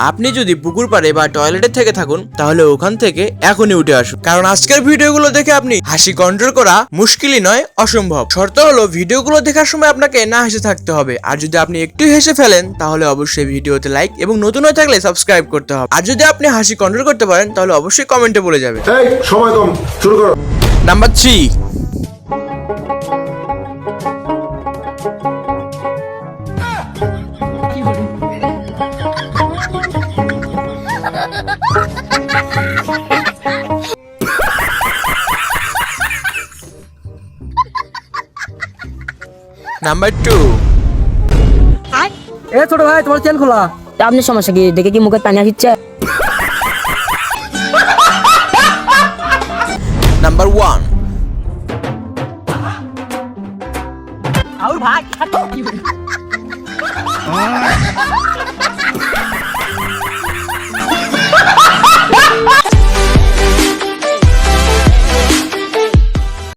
আপনি যদি পুকুর পাড়ে বা টয়লেটে থেকে থাকুন তাহলে ওখান থেকে এখনই উঠে আসুন, কারণ আজকের ভিডিওগুলো দেখে আপনি হাসি কন্ট্রোল করা মুশকিলই নয়, অসম্ভব। শর্ত হলো ভিডিওগুলো দেখার সময় আপনাকে না হেসে থাকতে হবে, আর যদি আপনি একটু হেসে ফেলেন তাহলে অবশ্যই ভিডিওতে লাইক এবং নতুন হয়ে থাকলে সাবস্ক্রাইব করতে হবে। আর যদি আপনি হাসি কন্ট্রোল করতে পারেন তাহলে অবশ্যই কমেন্টে বলে যাবেন। এই সময় কম, শুরু করো। নাম্বার 3। নাম্বার 2। এ ছোট ভাই, তোমার চেন খোলা। তা আপনার সমস্যা কি? দেখে কি মুখে পানি আসছে? নাম্বার 1।